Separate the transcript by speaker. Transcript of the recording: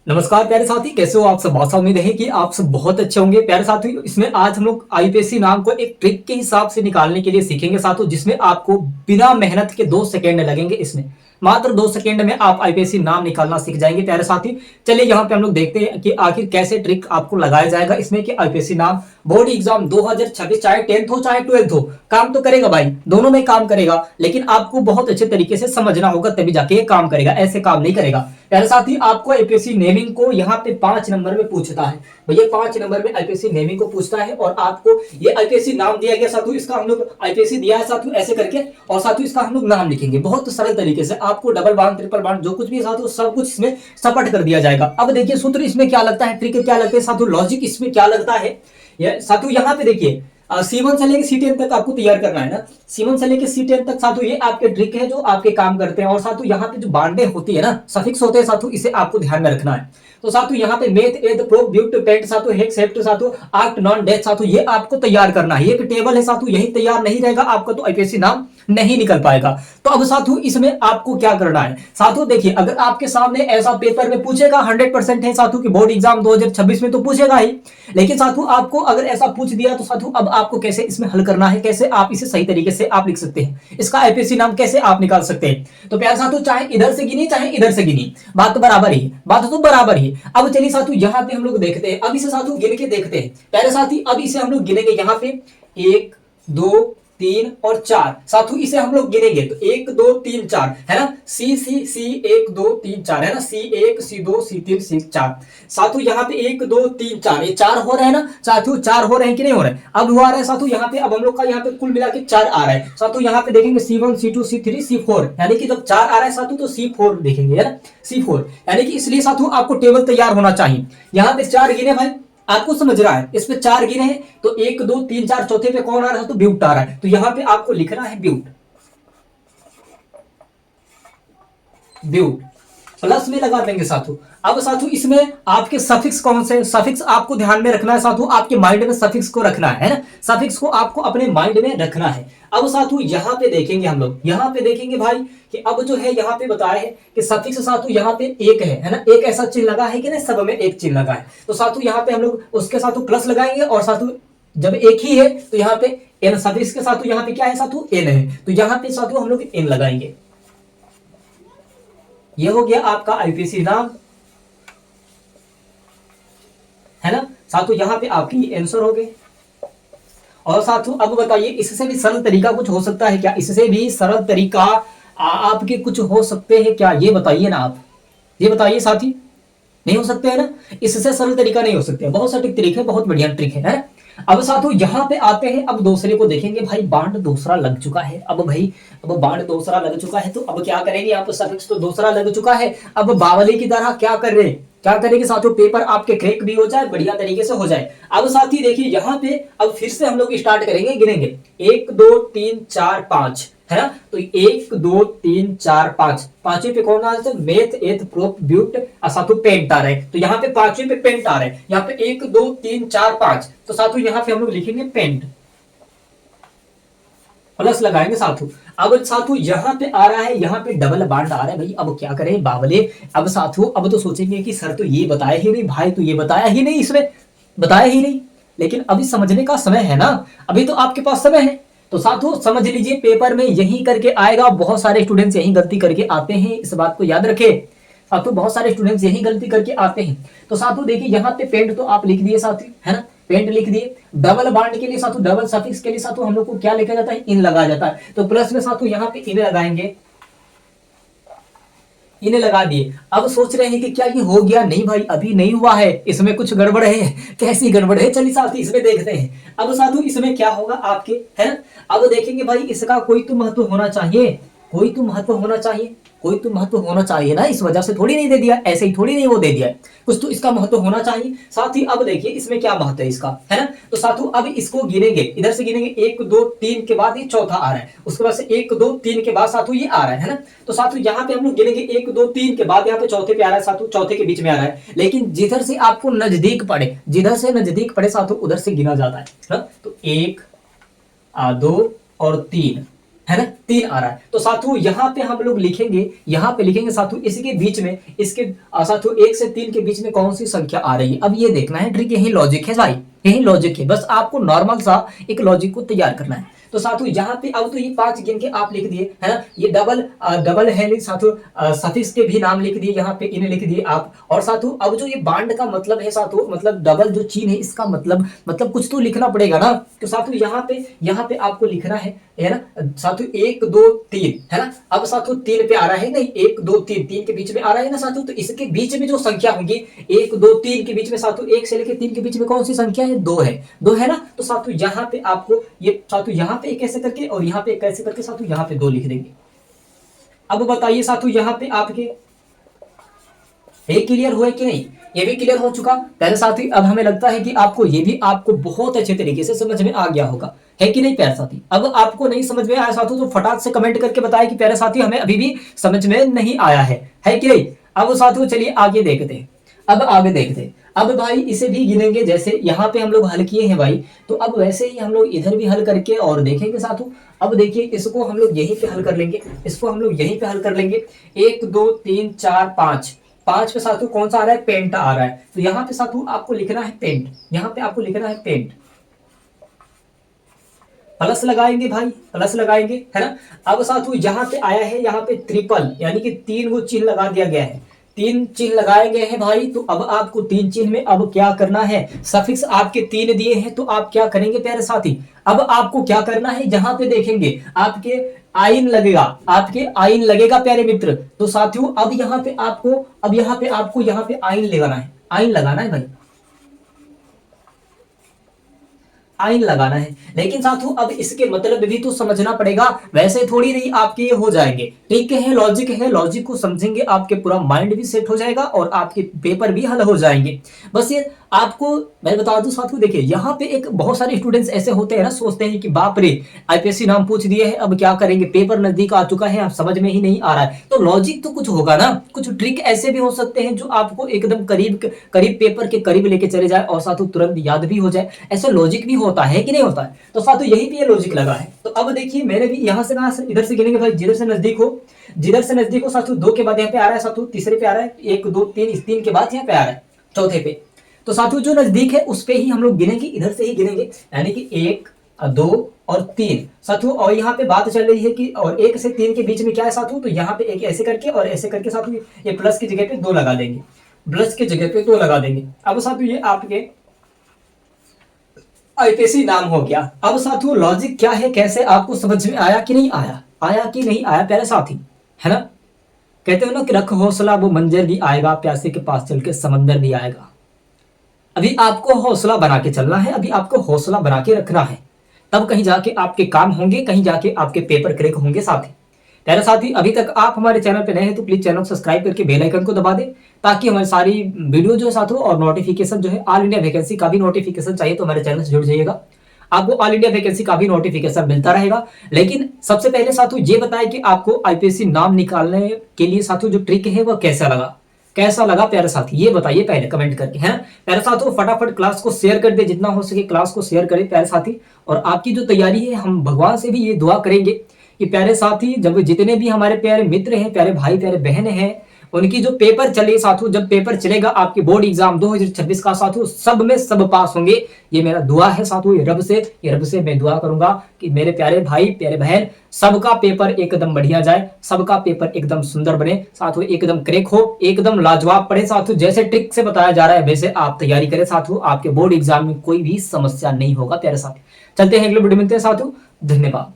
Speaker 1: नमस्कार प्यारे साथी, कैसे हो आप सब। बहुत सा उम्मीद है कि आप सब बहुत अच्छे होंगे। प्यारे साथी, इसमें आज हम लोग आईपीएससी नाम को एक ट्रिक के हिसाब से निकालने के लिए सीखेंगे साथियों, जिसमें आपको बिना मेहनत के 2 सेकेंड लगेंगे। इसमें मात्र 2 सेकेंड में आप आईपीएससी नाम निकालना सीख जाएंगे प्यारे साथी। चलिए यहाँ पे हम लोग देखते हैं कि आखिर कैसे ट्रिक आपको लगाया जाएगा इसमें कि आईपीएससी नाम बोर्ड एग्जाम 2026 चाहे 10th हो चाहे 12th हो, काम तो करेगा भाई, दोनों में काम करेगा, लेकिन आपको बहुत अच्छे तरीके से समझना होगा तभी जाके ये काम करेगा, ऐसे काम नहीं करेगा। प्यारे साथी, आपको आईपीएससी नेमिंग को यहाँ पे 5 नंबर में पूछता है भैया, 5 नंबर में आईपीएससी नेमिंग को पूछता है और आपको ये आईपीएससी नाम दिया गया साथियों, इसका हम लोग आईपीएससी दिया है साथियों ऐसे करके, और साथियों इसका हम लोग नाम लिखेंगे बहुत सरल तरीके से। आपको डबल बांड ट्रिपल बांड जो कुछ भी साथियों सब कुछ इसमें सपट कर दिया जाएगा। अब देखिए सूत्र इसमें क्या लगता है, ट्रिक क्या लगता है साथियों, लॉजिक इसमें क्या लगता है साथियों। यहाँ पे देखिए C1 से लेकर C10 तक आपको तैयार करना है ना। C1 से लेकर C10 तक साथियों ये आपके ट्रिक है जो आपके काम करते हैं। और साथियों यहाँ पे जो बांडे होती है ना, सफिक्स होते हैं साथियों, इसे आपको ध्यान में रखना है। तो साथियों यहाँ पे मेथ एद प्रो ब्यूट पेंट साथियों हेक्स हेप्ट साथियों आक्ट नॉन डेथ साथियों ये आपको तैयार करना है। एक टेबल है साथियों, यही तैयार नहीं रहेगा आपका तो आईपीएससी नाम नहीं निकल पाएगा। तो अब साथियों इसमें आपको क्या करना है साथियों, देखिए अगर आपके सामने ऐसा पेपर में पूछेगा 100% है साथियों कि बोर्ड एग्जाम 2026 में तो पूछेगा ही, लेकिन साथियों आपको अगर ऐसा पूछ दिया तो साथियों अब आपको कैसे इसमें हल करना है, कैसे आप इसे सही तरीके से आप लिख सकते हैं, इसका आईपीएससी नाम कैसे आप निकाल सकते हैं। तो प्यारे साथियों चाहे इधर से गिनी चाहे इधर से गिनी, बात तो बराबर ही, बात तो बराबर ही। अब चलिए साथियों यहाँ पे हम लोग देखते हैं, अब इसे साथियों गिन के देखते हैं प्यारे साथी। अब इसे हम लोग गिनेंगे यहाँ पे 1 2 3 और 4 साथियों, इसे हम लोग गिनेंगे तो 1 2 3 4 है ना, सी सी सी 1 2 3 4 है ना, C1 C2 C3 C4 साथियों यहाँ पे 1 2 3 4 ये 4 हो रहे हैं ना साथियों, 4 हो रहे हैं कि नहीं हो रहे हैं। अब हुआ रहा है साथियों यहाँ पे, अब हम लोग का यहाँ पे कुल मिला के 4 आ रहा है साथियों। यहाँ पे देखेंगे C1 C2 C3 C4 यानी कि जब 4 आ रहा है साथियों तो C4 देखेंगे है ना, C4 यानी कि इसलिए साथियों आपको टेबल तैयार होना चाहिए। यहाँ पे 4 गिने भाई, आपको समझ रहा है, इस पे 4 गिने हैं तो 1 2 3 4 चौथे पे कौन आ रहा है तो ब्यूट आ रहा है, तो यहां पे आपको लिखना है ब्यूट, ब्यूट प्लस में लगा देंगे साथियों। अब साथियों इसमें आपके सफिक्स कौन से, सफिक्स आपको ध्यान में रखना है साथियों, आपके माइंड में सफिक्स को रखना है ना, सफिक्स को आपको अपने माइंड में रखना है। अब साथियों यहाँ पे देखेंगे हम लोग, यहाँ पे देखेंगे भाई कि अब जो है यहाँ पे बताया है कि सफिक्स साथियों यहाँ पे एक है ना, एक ऐसा चिन्ह लगा है कि नहीं, सब में एक चिन्ह लगा है, तो साथियों यहाँ पे हम लोग उसके साथियों प्लस लगाएंगे। और साथियों जब एक ही है तो यहाँ पे एन, सफिक्स के साथियों यहाँ पे क्या है साथियों एन है, तो यहाँ पे साथियों हम लोग एन लगाएंगे। ये हो गया आपका आईपीएससी नाम है ना साथियों, यहाँ पे आपकी आंसर हो गए। और साथियों अब बताइए इससे भी सरल तरीका कुछ हो सकता है क्या, इससे भी सरल तरीका आपके कुछ हो सकते हैं क्या, ये बताइए ना आप, ये बताइए साथी। नहीं हो सकते है ना, इससे सरल तरीका नहीं हो सकते, बहुत सा तरीका है, बहुत बढ़िया ट्रिक है ना। अब साथियों यहाँ पे आते हैं, अब दूसरे को देखेंगे भाई, बांड दूसरा लग चुका है। अब भाई अब बांड दूसरा लग चुका है तो अब क्या करेंगे, यहाँ पे सफिक्स तो दूसरा लग चुका है, अब बावली की तरह क्या कर रहे हैं, क्या करेंगे साथियों, पेपर आपके क्रैक भी हो जाए, बढ़िया तरीके से हो जाए। अब साथी देखिए यहाँ पे अब फिर से हम लोग स्टार्ट करेंगे, गिनेंगे 1 2 3 4 5 है ना, तो 1 2 3 4 5, पांचवें पे कौन आ रहा है, मेथ एथ प्रोप ब्यूट साथियों पेंट आ रहा है, तो यहाँ पे पांचवें पे पेंट आ रहा है, यहाँ पे 1 2 3 4 5, तो साथियों यहाँ पे हम लोग लिखेंगे पेंट, प्लस लगाएंगे साथियों। अब साथियों यहाँ पे आ रहा है, यहाँ पे डबल बांड आ रहा है भाई, अब क्या करें बावले। अब साथियों अब तो सोचेंगे कि सर तो ये बताया ही नहीं भाई, तो ये बताया ही नहीं, इसमें बताया ही नहीं, लेकिन अभी समझने का समय है ना, अभी तो आपके पास समय है। तो साथियों समझ लीजिए पेपर में यही करके आएगा, बहुत सारे स्टूडेंट्स यही गलती करके आते हैं, इस बात को याद रखें साथियों, बहुत सारे स्टूडेंट्स यही गलती करके आते हैं। तो साथियों देखिए यहाँ पे पेंट तो आप लिख दिए साथियों है ना, पेंट लिख दिए। डबल बांड के लिए साथियों, डबल सफिक्स के लिए साथियों हम लोग को क्या लिखा जाता है, इन लगा जाता है, तो प्लस में साथियों यहाँ पे इन लगाएंगे, इन्हें लगा दिए। अब सोच रहे हैं कि क्या ये हो गया, नहीं भाई अभी नहीं हुआ है, इसमें कुछ गड़बड़ है, कैसी गड़बड़ है, चलिए साथी इसमें देखते हैं। अब साथियों इसमें क्या होगा आपके है ना, अब देखेंगे भाई इसका कोई तो महत्व होना चाहिए, कोई तो महत्व होना चाहिए, कोई तो महत्व होना चाहिए ना, इस वजह से थोड़ी नहीं दे दिया, ऐसे ही थोड़ी नहीं वो दे दिया है, कुछ तो इसका महत्व होना चाहिए। साथ ही अब देखिए इसमें क्या महत्व है इसका है ना, तो साथियों अब इसको गिनेंगे, इधर से गिनेंगे 1 2 3 के बाद ये चौथा आ रहा है, उसके बाद से 1 2 3 के बाद साथियों ये आ रहा है ना, तो साथियों यहाँ पे हम लोग गिनेंगे 1 2 3 के बाद यहाँ पे चौथे पे आ रहा है साथियों, चौथे के बीच में आ रहा है, लेकिन जिधर से आपको नजदीक पड़े, जिधर से नजदीक पड़े साथियों उधर से गिना जाता है ना? तो 1 2 और 3 है ना, 3 आ रहा है। तो साथियों यहाँ पे हम लोग लिखेंगे, यहाँ पे लिखेंगे साथियों इसके बीच में, इसके साथियों 1 से 3 के बीच में कौन सी संख्या आ रही है। अब ये देखना है ट्रिक, यही लॉजिक है भाई, यही लॉजिक है, बस आपको नॉर्मल सा एक लॉजिक को तैयार करना है। तो साथियों यहाँ पे अब तो ये 5 गिन के आप लिख दिए, है ना, ये डबल है साथियों, सफिक्स के भी नाम लिख दिए, यहाँ पे इन्हें लिख दिए आप। और साथियों अब जो ये बांड का मतलब है साथियों, मतलब डबल जो चिन्ह है इसका मतलब कुछ तो लिखना पड़ेगा ना। तो साथियों यहाँ पे आपको लिखना है ना साथियों 1 2 3, है ना। अब साथियों 3 पे आ रहा है नहीं, 1 2 3, 3 के बीच में आ रहा है ना साथियों, तो इसके बीच में जो संख्या होगी 1 2 3 के बीच में साथियों, 1 से लेकर 3 के बीच में कौन सी संख्या है, 2 है, 2 है ना। तो साथियों यहाँ पे आपको ये साथियों यहाँ पे एक ऐसे करके और यहाँ पे एक ऐसे करके साथियों यहाँ पे 2 लिख देंगे। अब बताइए साथियों यहाँ पे आपके ये क्लियर हुआ कि नहीं, ये भी क्लियर हो चुका प्यारे साथी। अब हमें लगता है कि आपको ये भी आपको बहुत अच्छे तरीके से समझ में आ गया होगा, है कि नहीं प्यारे साथी। अब आपको नहीं समझ में आया साथियों तो फटाक से कमेंट करके बताएं कि प्यारे साथी हमें अभी भी समझ में नहीं आया है कि नहीं। अब साथियों चलिए आगे देखते हैं, अब आगे देखते हैं। अब भाई इसे भी गिनेंगे, जैसे यहाँ पे हम लोग हल किए हैं भाई, तो अब वैसे ही हम लोग इधर भी हल करके और देखेंगे साथियों। अब देखिए इसको हम लोग यहीं पे हल कर लेंगे, इसको हम लोग यहीं पे हल कर लेंगे। 1 2 3 4 5, 5 पे साथियों कौन सा आ रहा है, पेंट आ रहा है। तो यहाँ पे साथियों आपको लिखना है पेंट, यहाँ पे आपको लिखना है पेंट, प्लस लगाएंगे भाई, प्लस लगाएंगे, है ना। अब साथियों यहाँ पे आया है, यहाँ पे ट्रिपल, यानी कि 3 वो चिन्ह लगा दिया गया है, 3 चिन्ह लगाए गए हैं भाई। तो अब आपको 3 चिन्ह में अब क्या करना है, सफिक्स आपके 3 दिए हैं, तो आप क्या करेंगे प्यारे साथी, अब आपको क्या करना है, जहां पे देखेंगे आपके आइन लगेगा, आपके आइन लगेगा प्यारे मित्र। तो साथियों अब यहाँ पे आपको, अब यहाँ पे आइन लगाना है, आइन लगाना है भाई, आइन लगाना है। लेकिन साथियों अब इसके मतलब भी तो समझना पड़ेगा, वैसे थोड़ी नहीं आपके ये हो जाएंगे। ठीक है, लॉजिक है, लॉजिक को समझेंगे आपके पूरा माइंड भी सेट हो जाएगा और आपके पेपर भी हल हो जाएंगे। बस ये आपको मैं बता दूं साथियों, देखिए यहाँ पे एक बहुत सारे स्टूडेंट्स ऐसे होते हैं ना, सोचते हैं कि बाप रे आईपीएससी नाम पूछ दिए है, अब क्या करेंगे, पेपर नजदीक आ चुका है, अब समझ में ही नहीं आ रहा है। तो लॉजिक तो कुछ होगा ना, कुछ ट्रिक ऐसे भी हो सकते हैं जो आपको एकदम करीब करीब पेपर के करीब लेके चले जाए और साथियों तुरंत याद भी हो जाए, ऐसा लॉजिक भी होता है कि नहीं होता है। तो साथियों यही पे ये लॉजिक लगा है। तो अब देखिए मैंने भी यहाँ से कहा, इधर से गिनेंगे भाई, जिधर से नजदीक हो, जिधर से नजदीक हो साथियों, 2 के बाद यहाँ पे आ रहा है साथियों, तीसरे पे आ रहा है, 1 2 3, इस 3 के बाद यहाँ पे आ रहा है चौथे पे। तो साथियों जो नजदीक है उस पे ही हम लोग गिनेंगे, इधर से ही गिनेंगे, यानी कि 1 2 और 3 साथियों। और यहाँ पे बात चल रही है कि और 1 से 3 के बीच में क्या है साथियों, तो यहाँ पे एक ऐसे करके और ऐसे करके साथियों ये प्लस की जगह पे 2 लगा देंगे, प्लस की जगह पे 2 लगा देंगे। अब साथियों ये आपके आईपीएससी नाम हो गया। अब साथियों लॉजिक क्या है, कैसे आपको समझ में आया कि नहीं आया, आया कि नहीं आया प्यारे साथी, है ना। कहते हो ना कि रख हौसला वो मंजर भी आएगा, प्यासे के पास चल के समंदर भी आएगा। अभी आपको हौसला बना के चलना है, अभी आपको हौसला बना के रखना है, तब कहीं जाके आपके काम होंगे, कहीं जाके आपके पेपर क्रैक होंगे साथी। प्यारे साथी अभी तक आप हमारे चैनल पे नए हैं तो प्लीज चैनल सब्सक्राइब करके बेल आइकन को दबा दें, ताकि हमारी सारी वीडियो जो है साथियों और नोटिफिकेशन जो है, ऑल इंडिया वैकेंसी का भी नोटिफिकेशन चाहिए तो हमारे चैनल से जुड़ जाइएगा, आपको ऑल इंडिया वैकेंसी का भी नोटिफिकेशन मिलता रहेगा। लेकिन सबसे पहले साथियों ये बताएं कि आपको आईपीएससी नाम निकालने के लिए साथियों जो ट्रिक है वह कैसा लगा, कैसा लगा प्यारे साथी, ये बताइए पहले कमेंट करके, है प्यारे साथियों। फटाफट क्लास को शेयर कर दे, जितना हो सके क्लास को शेयर करें प्यारे साथी। और आपकी जो तैयारी है, हम भगवान से भी ये दुआ करेंगे कि प्यारे साथी जब जितने भी हमारे प्यारे मित्र हैं, प्यारे भाई प्यारे बहन हैं, उनकी जो पेपर चले साथियों, जब पेपर चलेगा आपके बोर्ड एग्जाम 2026 का साथियों, सब में सब पास होंगे, ये मेरा दुआ है साथियों। ये रब से मैं दुआ करूंगा कि मेरे प्यारे भाई प्यारे बहन सबका पेपर एकदम बढ़िया जाए, सबका पेपर एकदम सुंदर बने साथियों, एकदम क्रैक हो, एकदम लाजवाब पढ़े साथियों। जैसे ट्रिक से बताया जा रहा है वैसे आप तैयारी करें साथियों, आपके बोर्ड एग्जाम में कोई भी समस्या नहीं होगा प्यारे साथी। चलते हैं अगले वीडियो में मिलते हैं साथियों, धन्यवाद।